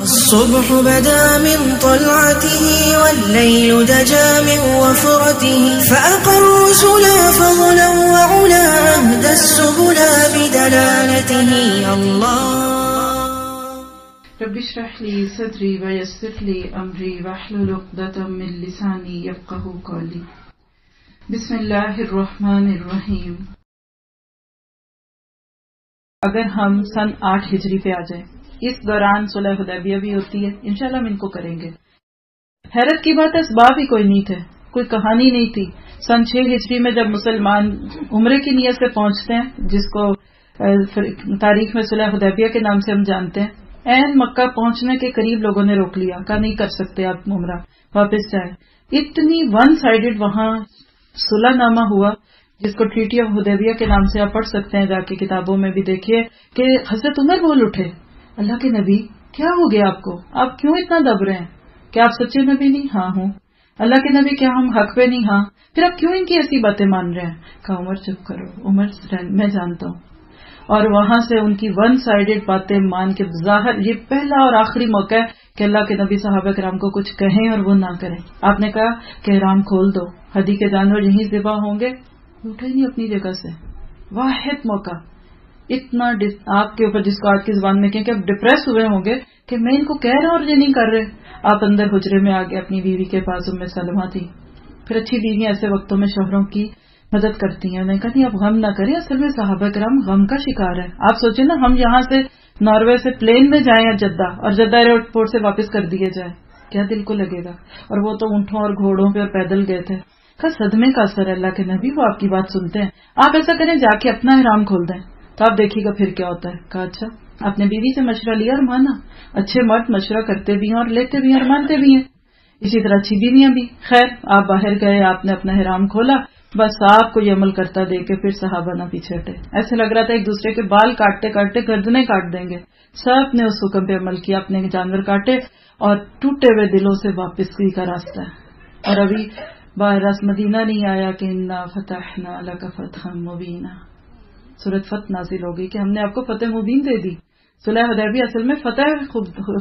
الصبح بدا من طلعته والليل دجا من وفرته فأقر سلا فضلا وعلا أهدى السبلا بدلالته الله رب اشرح لي صدري ويسر لي أمري واحلل عقدة من لساني يفقهوا قولي. بسم اللہ الرحمن الرحیم. اگر ہم سن 8 ہجری پہ آ جائیں، اس دوران صلح حدیبیہ بھی ہوتی ہے، انشاءاللہ ہم ان کو کریں گے. حیرت کی بات ہے اسباب ہی کوئی نہیں تھے، کوئی کہانی نہیں تھی. سن 6 ہجری میں جب مسلمان عمرے کی نیت سے پہنچتے ہیں، جس کو تاریخ میں صلح حدیبیہ کے نام سے ہم جانتے ہیں، عین مکہ پہنچنے کے قریب لوگوں نے روک لیا، کہا نہیں کر سکتے آپ عمرہ، واپس جائیں. اتنی ون سائیڈڈ وہاں صلح نامہ ہوا، جس کو ٹریٹی آف حدیبیہ کے نام سے آپ پڑھ سکتے ہیں، جا کے کتابوں میں بھی دیکھیے کہ حضرت عمر بول اٹھے، اللہ کے نبی کیا ہو گیا آپ کو، آپ کیوں اتنا دب رہے ہیں، کیا آپ سچے نبی نہیں؟ ہاں ہوں. اللہ کے نبی کیا ہم حق پہ نہیں؟ ہاں. پھر آپ کیوں ان کی ایسی باتیں مان رہے ہیں؟ کہا عمر چپ کرو، عمر میں جانتا ہوں. اور وہاں سے ان کی ون سائیڈڈ باتیں مان کے ظاہر یہ پہلا اور آخری موقع ہے کہ اللہ کے نبی صحابہ کرام کو کچھ کہیں اور وہ نہ کریں. آپ نے کہا کہ احرام کھول دو، ہدی کے جانور یہیں ذبح ہوں گے. اٹھے نہیں اپنی جگہ سے. واحد موقع اتنا آپ کے اوپر، جس کو آج کی زبان میں کہیں کہ آپ ڈپریس ہوئے ہوں گے کہ میں ان کو کہہ رہا ہوں اور یہ نہیں کر رہے. آپ اندر حجرے میں آگے اپنی بیوی کے پاس، ام سلمہ تھی. پھر اچھی بیویاں ایسے وقتوں میں شوہروں کی مدد کرتی ہیں. انہیں کہا نہیں آپ غم نہ کریں، اصل میں صحابہ کرام غم کا شکار ہے. آپ سوچیں نا، ہم یہاں سے ناروے سے پلین میں جائیں یا جدہ، اور جدہ ایئرپورٹ سے واپس کر دیے جائیں، کیا دل کو لگے گا؟ اور وہ تو اونٹوں اور گھوڑوں پہ اور پیدل گئے تھے. کا صدمے کا اثر ہے اللہ کے نبی، وہ آپ کی بات سنتے ہیں. آپ ایسا کریں، جا کے اپنا احرام کھول دیں تو آپ دیکھیے گا پھر کیا ہوتا ہے. کہا اچھا. آپ نے بیوی سے مشورہ لیا اور مانا. اچھے مرد مشورہ کرتے بھی ہیں اور لیتے بھی ہیں اور مانتے بھی ہیں، اسی طرح اچھی بیویاں بھی. خیر آپ باہر گئے، آپ نے اپنا احرام کھولا، بس آپ کو یہ عمل کرتا دیکھ کے پھر صحابہ نہ پیچھے ہٹے. ایسے لگ رہا تھا ایک دوسرے کے بال کاٹتے کاٹتے گردنیں کاٹ دیں گے. سب نے اس حکم پہ عمل کیا، اپنے جانور کاٹے اور ٹوٹے ہوئے دلوں سے واپسی کا راستہ ہے. اور ابھی باہر مدینہ نہیں آیا کہ انا فتحنا لک فتحا مبینا، سورۃ فتح نازل ہو گئی کہ ہم نے آپ کو فتح مبین دے دی. صلح حدیبیہ اصل میں فتح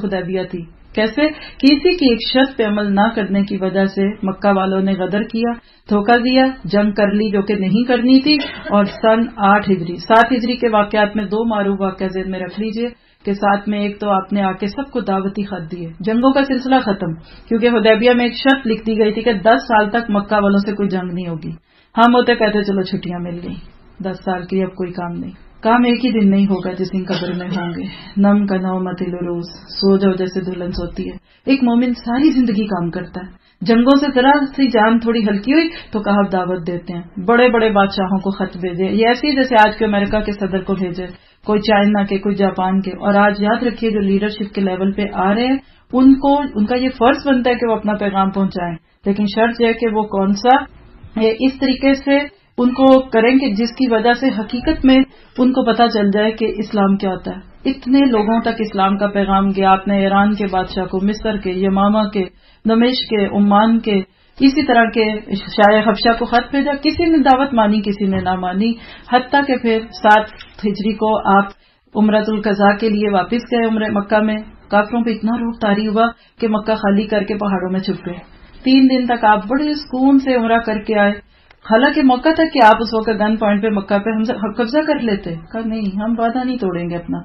حدیبیہ تھی. کیسے؟ کسی کی ایک شرط پہ عمل نہ کرنے کی وجہ سے مکہ والوں نے غدر کیا، دھوکہ دیا، جنگ کر لی جو کہ نہیں کرنی تھی. اور سن 8 ہجری 7 ہجری کے واقعات میں 2 معروف واقعہ ذہن میں رکھ لیجئے کہ ساتھ میں ایک تو آپ نے آ کے سب کو دعوتی خط دیے. جنگوں کا سلسلہ ختم، کیونکہ حدیبیہ میں ایک شرط لکھ دی گئی تھی کہ 10 سال تک مکہ والوں سے کوئی جنگ نہیں ہوگی. ہم ہوتے کہتے چلو چھٹیاں مل گئی، 10 سال کی اب کوئی کام نہیں. کام ایک ہی دن نہیں ہوگا جس دن قبر میں ہوں گے. نم کا نومت العروس، سو جاؤ جیسے دلہن سوتی ہے. ایک مومن ساری زندگی کام کرتا ہے. جنگوں سے ذرا سی جان تھوڑی ہلکی ہوئی تو کہا دعوت دیتے ہیں، بڑے بڑے بادشاہوں کو خط بھیجے. یہ ایسے ہی جیسے آج کے امریکہ کے صدر کو بھیجے، کوئی چائنا کے، کوئی جاپان کے. اور آج یاد رکھیے جو لیڈرشپ کے لیول پہ آ رہے ہیں ان کا یہ فرض بنتا ہے کہ وہ اپنا پیغام پہنچائیں، لیکن شرط یہ ہے کہ وہ کون سا اس طریقے سے ان کو کریں کہ جس کی وجہ سے حقیقت میں ان کو پتا چل جائے کہ اسلام کیا ہوتا ہے. اتنے لوگوں تک اسلام کا پیغام گیا. آپ نے ایران کے بادشاہ کو، مصر کے، یمامہ کے، دمشق کے، عمان کے، اسی طرح کے شاہ حبشہ کو خط بھیجا. کسی نے دعوت مانی، کسی نے نہ مانی. حتیٰ کہ پھر 7 ہجری کو آپ عمرۃ القضاء کے لیے واپس گئے عمرہ مکہ میں. کافروں پہ اتنا روح طاری ہوا کہ مکہ خالی کر کے پہاڑوں میں چھپ گئے. 3 دن تک آپ بڑے سکون سے عمرہ کر کے آئے. حالانکہ موقع تھا کہ آپ اس وقت گن پوائنٹ پہ مکہ پہ ہم قبضہ کر لیتے. کہا نہیں، ہم وعدہ نہیں توڑیں گے اپنا.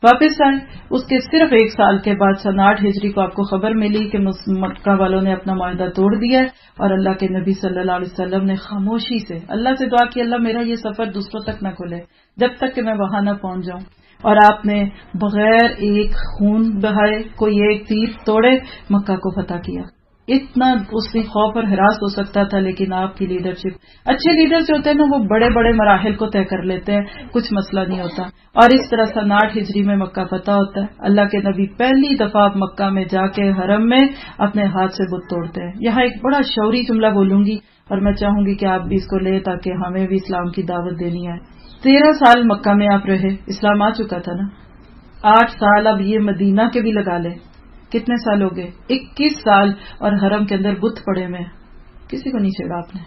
واپس آئے. اس کے صرف 1 سال کے بعد سن 8 ہجری کو آپ کو خبر ملی کہ مکہ والوں نے اپنا معاہدہ توڑ دیا ہے. اور اللہ کے نبی صلی اللہ علیہ وسلم نے خاموشی سے اللہ سے دعا کی، اللہ میرا یہ سفر دوسروں تک نہ کھلے جب تک کہ میں وہاں نہ پہنچ جاؤں. اور آپ نے بغیر ایک خون بہائے، کوئی ایک تیر توڑے، مکہ کو فتح کیا. اتنا اس میں خوف اور ہراس ہو سکتا تھا، لیکن آپ کی لیڈرشپ. اچھے لیڈر جو ہوتے ہیں نا وہ بڑے بڑے مراحل کو طے کر لیتے ہیں، کچھ مسئلہ نہیں ہوتا. اور اس طرح سن 8 ہجری میں مکہ فتح ہوتا ہے. اللہ کے نبی پہلی دفعہ مکہ میں جا کے حرم میں اپنے ہاتھ سے بت توڑتے ہیں. یہاں ایک بڑا شعوری جملہ بولوں گی اور میں چاہوں گی کہ آپ بھی اس کو لیں تاکہ ہمیں بھی اسلام کی دعوت دینی ہے. 13 سال مکہ میں آپ رہے، اسلام آ چکا تھا نا. 8 سال اب یہ مدینہ کے بھی لگا لیں، کتنے سال ہو گئے؟ 21 سال. اور حرم کے اندر بت پڑے میں کسی کو نہیں چھیڑا آپ نے.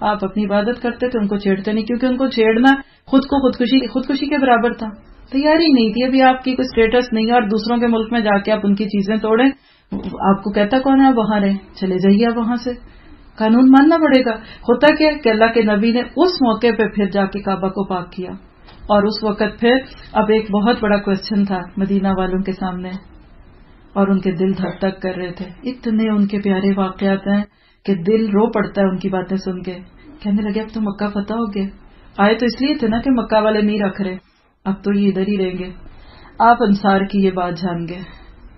آپ اپنی عبادت کرتے تھے، ان کو چھیڑتے نہیں، کیونکہ ان کو چھیڑنا خودکشی کے برابر تھا. تیاری نہیں تھی، ابھی آپ کی کوئی اسٹیٹس نہیں ہے، اور دوسروں کے ملک میں جا کے آپ ان کی چیزیں توڑیں، آپ کو کہتا کون ہے آپ وہاں رہیں، چلے جائیے آپ وہاں سے، قانون ماننا پڑے گا۔ ہوتا کیا کہ اللہ کے نبی نے اس موقع پہ پھر جا کے کعبہ کو پاک کیا، اور اس وقت پھر اب ایک بہت بڑا کوسچن تھا مدینہ والوں کے سامنے، اور ان کے دل دھک دھک کر رہے تھے۔ اتنے ان کے پیارے واقعات ہیں کہ دل رو پڑتا ہے ان کی باتیں سن کے۔ کہنے لگے اب تو مکہ فتح ہو گیا، آئے تو اس لیے تھے نا کہ مکہ والے نہیں رکھ رہے، اب تو یہ ادھر ہی رہیں گے۔ آپ انصار کی یہ بات جان گئے،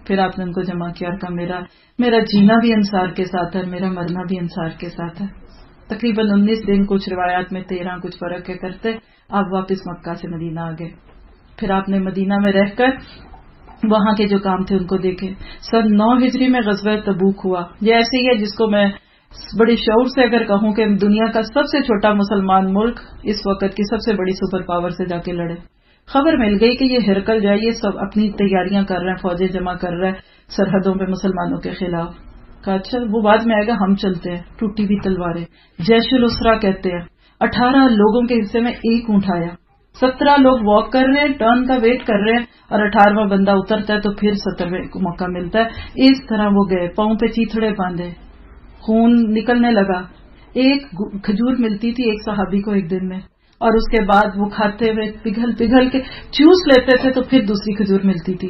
پھر آپ نے ان کو جمع کیا اور کہا میرا جینا بھی انصار کے ساتھ ہے، میرا مرنا بھی انصار کے ساتھ ہے۔ تقریباً 19 دن، کچھ روایات میں 13 کچھ فرق کے کرتے آپ واپس مکہ سے مدینہ آ گئے۔ پھر آپ نے مدینہ میں رہ کر وہاں کے جو کام تھے ان کو دیکھے۔ سن 9 ہجری میں غزوہ تبوک ہوا۔ یہ ایسے ہی ہے جس کو میں بڑی شعور سے اگر کہوں کہ دنیا کا سب سے چھوٹا مسلمان ملک اس وقت کی سب سے بڑی سپر پاور سے جا کے لڑے۔ خبر مل گئی کہ یہ ہرقل جو ہے یہ سب اپنی تیاریاں کر رہے ہیں، فوجیں جمع کر رہے ہیں سرحدوں پہ مسلمانوں کے خلاف۔ کہا اچھا وہ بعد میں آئے گا، ہم چلتے ہیں۔ ٹوٹی بھی تلواریں، جیش الاسرا کہتے ہیں۔ 18 لوگوں کے حصے میں ایک اونٹ آیا، 17 لوگ واک کر رہے ہیں، ٹرن کا ویٹ کر رہے ہیں، اور 18واں بندہ اترتا ہے تو پھر 17ویں کو موقع ملتا ہے۔ اس طرح وہ گئے، پاؤں پہ چیتھڑے باندھے، خون نکلنے لگا۔ ایک کھجور ملتی تھی ایک صحابی کو ایک دن میں، اور اس کے بعد وہ کھاتے ہوئے پگھل پگھل کے چوس لیتے تھے تو پھر دوسری کھجور ملتی تھی۔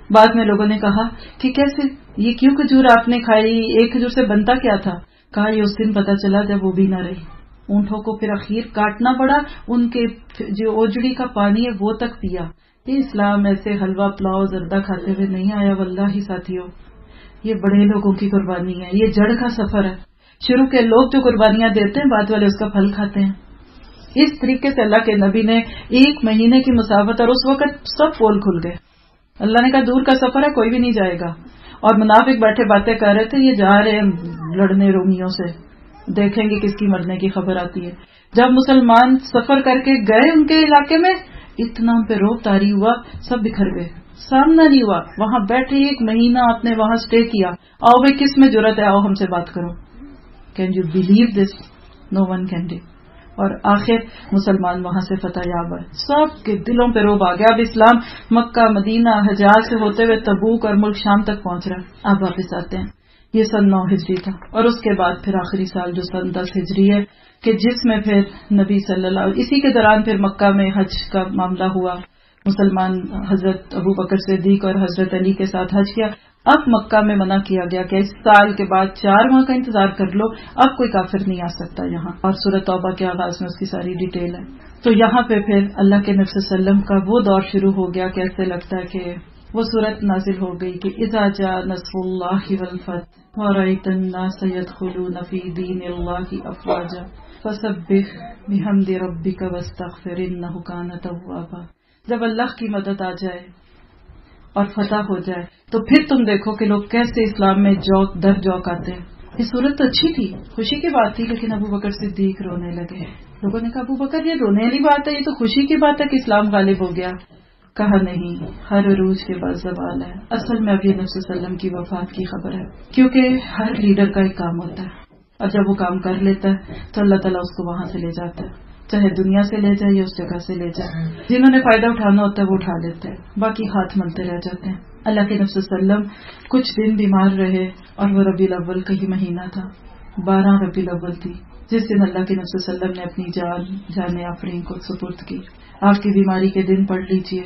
بعد میں لوگوں نے کہا کہ کیسے یہ کیوں کھجور آپ نے کھائی، ایک کھجور سے بنتا کیا تھا؟ کہا یہ اس دن پتا چلا جب وہ بھی نہ رہی، اونٹوں کو پھر اخیر کاٹنا پڑا، ان کے جو اوجڑی کا پانی ہے وہ تک پیا۔ یہ اسلام ایسے حلوہ پلاؤ زردہ کھاتے ہوئے نہیں آیا واللہ ساتھیوں، یہ بڑے لوگوں کی قربانی ہے، یہ جڑ کا سفر ہے۔ شروع کے لوگ جو قربانیاں دیتے ہیں بعد والے اس کا پھل کھاتے ہیں۔ اس طریقے سے اللہ کے نبی نے 1 مہینے کی مسافت، اور اس وقت سب پول کھل گئے۔ اللہ نے کہا دور کا سفر ہے، کوئی بھی نہیں جائے گا، اور منافق بیٹھے باتیں کر رہے تھے یہ جا رہے ہیں لڑنے رومیوں سے، دیکھیں گے کس کی مرنے کی خبر آتی ہے۔ جب مسلمان سفر کر کے گئے ان کے علاقے میں، اتنا ان پہ روب طاری ہوا، سب بکھر گئے، سامنا نہیں ہوا۔ وہاں بیٹھے 1 مہینہ آپ نے وہاں سٹے کیا، آؤ بھائی کس میں جرأت ہے، آؤ ہم سے بات کرو۔ Can you believe this? No one can do. اور آخر مسلمان وہاں سے فتح یاب ہے، سب کے دلوں پہ روب آ گیا۔ اب اسلام مکہ مدینہ حجاز سے ہوتے ہوئے تبوک اور ملک شام تک پہنچ رہا ہے۔ اب واپس آتے ہیں، یہ سن 9 ہجری تھا، اور اس کے بعد پھر آخری سال جو سن 10 ہجری ہے کہ جس میں پھر نبی صلی اللہ علیہ وسلم، اسی کے دوران پھر مکہ میں حج کا معاملہ ہوا، مسلمان حضرت ابو بکر صدیق اور حضرت علی کے ساتھ حج کیا۔ اب مکہ میں منع کیا گیا کہ اس سال کے بعد 4 ماہ کا انتظار کر لو، اب کوئی کافر نہیں آ سکتا یہاں، اور سورۃ توبہ کے آغاز میں اس کی ساری ڈیٹیل ہے۔ تو یہاں پہ پھر اللہ کے نبی صلی اللہ علیہ وسلم کا وہ دور شروع ہو گیا کہ ایسے لگتا ہے کہ وہ سورت نازل ہو گئی کہ اذا جاء نصر اللہ والفتح ورأیت الناس يدخلون فی دین اللہ افواجا فسبح بحمد ربک واستغفر انہ کان توابا۔ جب اللہ کی مدد آ جائے اور فتح ہو جائے تو پھر تم دیکھو کہ لوگ کیسے اسلام میں جوک در جوک آتے ہیں۔ یہ صورت تو اچھی تھی، خوشی کی بات تھی، لیکن ابو بکر صدیق رونے لگے۔ لوگوں نے کہا ابو بکر یہ رونے والی بات ہے، یہ تو خوشی کی بات ہے کہ اسلام غالب ہو گیا۔ کہا نہیں، ہر عروج کے بعد زوال ہے، اصل میں اب یہ نبی صلی اللہ علیہ وسلم کی وفات کی خبر ہے، کیونکہ ہر لیڈر کا ایک کام ہوتا ہے، اور جب وہ کام کر لیتا ہے تو اللہ تعالیٰ اس کو وہاں سے لے جاتا ہے، چاہے دنیا سے لے جائے یا اس جگہ سے لے جائے۔ جنہوں نے فائدہ اٹھانا ہوتا ہے وہ اٹھا لیتے ہیں، باقی ہاتھ ملتے رہ جاتے ہیں۔ اللہ کے نبی صلی اللہ علیہ وسلم کچھ دن بیمار رہے، اور وہ ربیع الاول کا ہی مہینہ تھا، 12 ربیع الاول تھی، جس دن اللہ کے نبی صلی اللہ علیہ وسلم نے اپنی جان آفرین کو سپرد کی۔ آپ کی بیماری کے دن پڑھ لیجئے،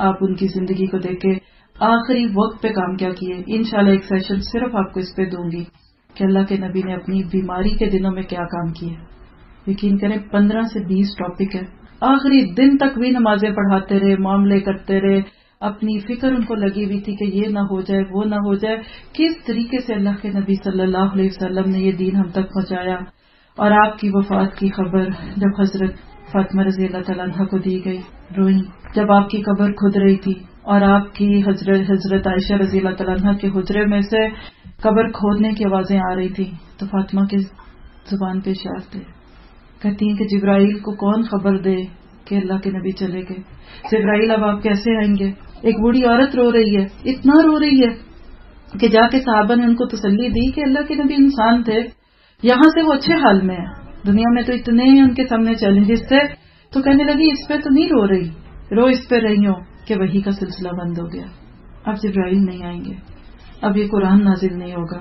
آپ ان کی زندگی کو دیکھ کے آخری وقت پہ کام کیا کیے۔ انشاءاللہ ایک سیشن صرف آپ کو اس پہ دوں گی کہ اللہ کے نبی نے اپنی بیماری کے دنوں میں کیا کام کیے۔ یقین کریں 15 سے 20 ٹاپک ہے، آخری دن تک بھی نمازیں پڑھاتے رہے، معاملے کرتے رہے، اپنی فکر ان کو لگی ہوئی تھی کہ یہ نہ ہو جائے وہ نہ ہو جائے، کس طریقے سے اللہ کے نبی صلی اللہ علیہ وسلم نے یہ دین ہم تک پہنچایا۔ اور آپ کی وفات کی خبر جب حضرت فاطمہ رضی اللہ تعالیٰ عنہ کو دی گئی، روئی۔ جب آپ کی قبر کھد رہی تھی اور آپ کی حضرت عائشہ رضی اللہ تعالیٰ عنہ کے حجرے میں سے قبر کھودنے کی آوازیں آ رہی تھی، تو فاطمہ کی زبان پہ اشارے تھے، کہتی ہیں کہ جبرائیل کو کون خبر دے کہ اللہ کے نبی چلے گئے؟ جبرائیل اب آپ کیسے آئیں گے؟ ایک بوڑھی عورت رو رہی ہے، اتنا رو رہی ہے کہ جا کے صحابہ نے ان کو تسلی دی کہ اللہ کے نبی انسان تھے، یہاں سے وہ اچھے حال میں ہے، دنیا میں تو اتنے ان کے سامنے چیلنجز تھے، تو کہنے لگی اس پہ تو نہیں رو رہی، رو اس پہ رہی ہو کہ وحی کا سلسلہ بند ہو گیا، اب جبرائیل نہیں آئیں گے، اب یہ قرآن نازل نہیں ہوگا،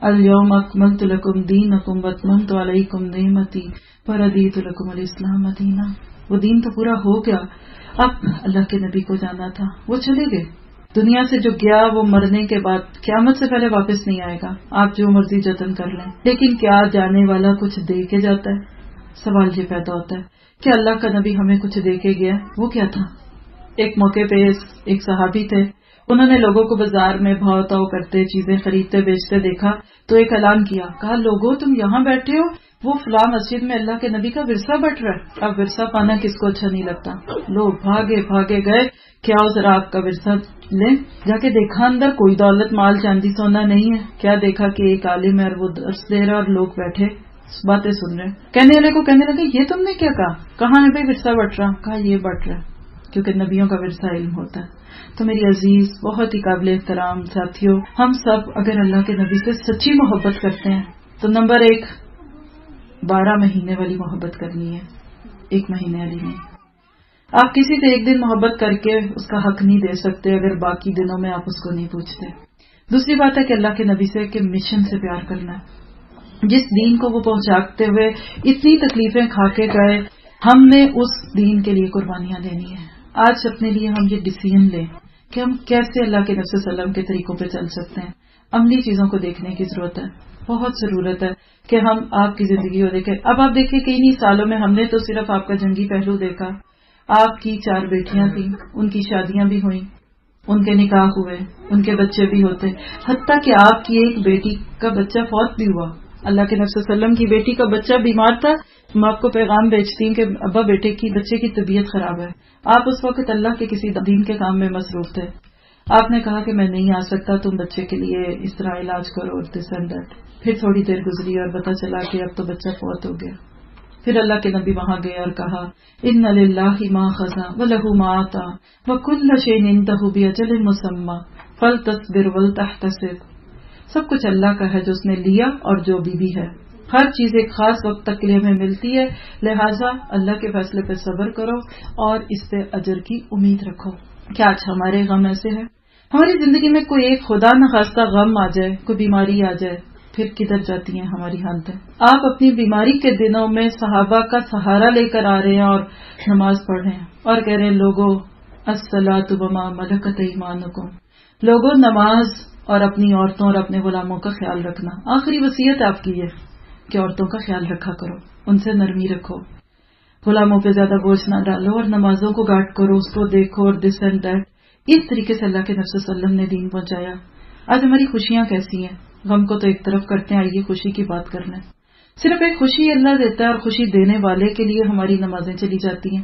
الیوم اکملت لکم دینکم واتممت علیکم نعمتی ورضیت لکم الاسلام دینا. وہ دین تو پورا ہو گیا، اب اللہ کے نبی کو جانا تھا، وہ چلے گئے. دنیا سے جو گیا وہ مرنے کے بعد قیامت سے پہلے واپس نہیں آئے گا، آپ جو مرضی جتن کر لیں. لیکن کیا جانے والا کچھ دے کے جاتا ہے؟ سوال یہ پیدا ہوتا ہے کہ اللہ کا نبی ہمیں کچھ دے کے گیا، وہ کیا تھا؟ ایک موقع پہ ایک صحابی تھے، انہوں نے لوگوں کو بازار میں بھاؤ تاؤ کرتے، چیزیں خریدتے بیچتے دیکھا تو ایک اعلان کیا، کہا لوگوں تم یہاں بیٹھے ہو، وہ فلاں مسجد میں اللہ کے نبی کا ورثہ بٹ رہا ہے. اب ورثہ پانا کس کو اچھا نہیں لگتا؟ لوگ بھاگے گئے، کیا ہو ذرا آپ کا ورثہ لیں. جا کے دیکھا اندر کوئی دولت مال چاندی سونا نہیں ہے. کیا دیکھا کہ ایک عالم ہے اور وہ درس دے رہا اور لوگ بیٹھے باتیں سن رہے. کہنے والے کو کہنے لگے یہ تم نے کیا کہا؟ کہاں ہے بھائی ورثہ بٹ رہا؟ کہا یہ بٹ رہا کیونکہ نبیوں کا ورثہ علم ہوتا ہے. تو میری عزیز بہت ہی قابل احترام ساتھیوں، ہم سب اگر اللہ کے نبی سے سچی محبت کرتے ہیں تو نمبر 1 12 مہینے والی محبت کرنی ہے، 1 مہینے والی نہیں. آپ کسی سے ایک دن محبت کر کے اس کا حق نہیں دے سکتے اگر باقی دنوں میں آپ اس کو نہیں پوچھتے. دوسری بات ہے کہ اللہ کے نبی سے کہ مشن سے پیار کرنا ہے. جس دین کو وہ پہنچاتے ہوئے اتنی تکلیفیں کھا کے گئے، ہم نے اس دین کے لیے قربانیاں دینی ہیں. آج اپنے لیے ہم یہ ڈیسیژن لیں کہ ہم کیسے اللہ کے نبی صلی اللہ علیہ وسلم کے طریقوں پہ چل سکتے ہیں. عملی چیزوں کو دیکھنے کی ضرورت ہے، بہت ضرورت ہے کہ ہم آپ کی زندگی کو دیکھیں. اب آپ دیکھیں کہ انہی سالوں میں ہم نے تو صرف آپ کا جنگی پہلو دیکھا. آپ کی 4 بیٹیاں تھیں، ان کی شادیاں بھی ہوئیں، ان کے نکاح ہوئے، ان کے بچے بھی ہوتے، حتیٰ کہ آپ کی ایک بیٹی کا بچہ فوت بھی ہوا. اللہ کے نبی صلی اللہ علیہ وسلم کی بیٹی کا بچہ بیمار تھا، میں آپ کو پیغام بھیجتی ہوں کہ ابا بچے کی طبیعت خراب ہے. آپ اس وقت اللہ کے کسی دین کے کام میں مصروف تھے. آپ نے کہا کہ میں نہیں آ سکتا، تم بچے کے لیے اس طرح علاج کرو اور دس اینڈ دیٹ. پھر تھوڑی دیر گزری اور پتہ چلا کہ اب تو بچہ فوت ہو گیا. پھر اللہ کے نبی وہاں گئے اور کہا ان للہ ما خزا ولہ ما آتا وکل شیء عنده باجل مسمى فلتصبر ولتحتسب. سب کچھ اللہ کا ہے جو اس نے لیا اور جو بھی ہے. ہر چیز ایک خاص وقت تک کے لیے ہمیں ملتی ہے، لہٰذا اللہ کے فیصلے پہ صبر کرو اور اس پہ اجر کی امید رکھو. کیا آج ہمارے غم ایسے ہیں؟ ہماری زندگی میں کوئی ایک خدا نخواستہ غم آ جائے، کوئی بیماری آ جائے، پھر کدھر جاتی ہیں ہماری حالتیں؟ آپ اپنی بیماری کے دنوں میں صحابہ کا سہارا لے کر آ رہے ہیں اور نماز پڑھ رہے ہیں اور کہہ رہے ہیں لوگوں الصلاۃ وما ملکت ایمانکم، لوگوں نماز اور اپنی عورتوں اور اپنے غلاموں کا خیال رکھنا. آخری وصیت آپ کی ہے کہ عورتوں کا خیال رکھا کرو، ان سے نرمی رکھو، غلاموں پہ زیادہ بوجھ نہ ڈالو اور نمازوں کو گارڈ کرو، اس کو دیکھو اور دس اینڈ دیٹ. اس طریقے سے اللہ کے نبی صلی اللہ علیہ وسلم نے دین پہنچایا. آج ہماری خوشیاں کیسی ہیں؟ غم کو تو ایک طرف کرتے ہیں، آئیے خوشی کی بات کر لیں. صرف ایک خوشی اللہ دیتا ہے اور خوشی دینے والے کے لیے ہماری نمازیں چلی جاتی ہیں.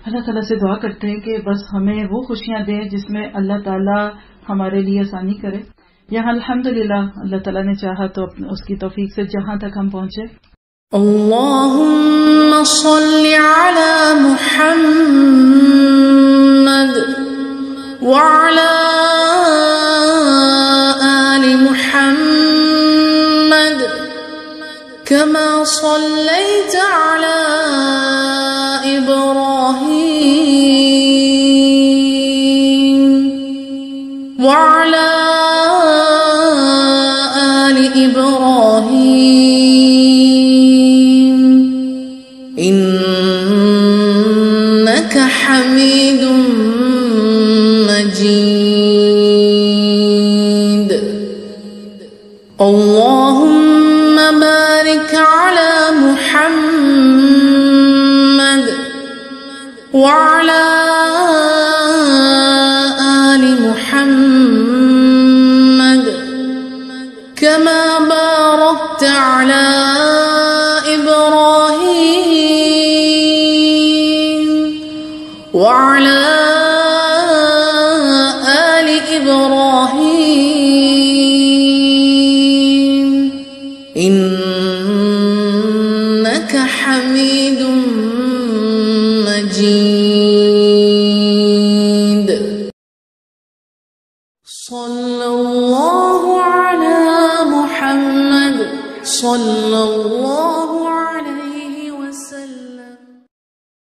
اللہ تعالیٰ سے دعا کرتے ہیں کہ بس ہمیں وہ خوشیاں دیں جس میں اللہ تعالیٰ ہمارے لیے آسانی کرے. یہاں الحمدللہ اللہ تعالیٰ نے چاہا تو اس کی توفیق سے جہاں تک ہم پہنچے. اللہم صل علی محمد وعلی آل محمد كما صلیت علی ابراہیم وعلی إبراهيم إنك حميد مجيد. اللهم بارك على محمد وعلى آل محمد كما باركت على إبراهيم وعلى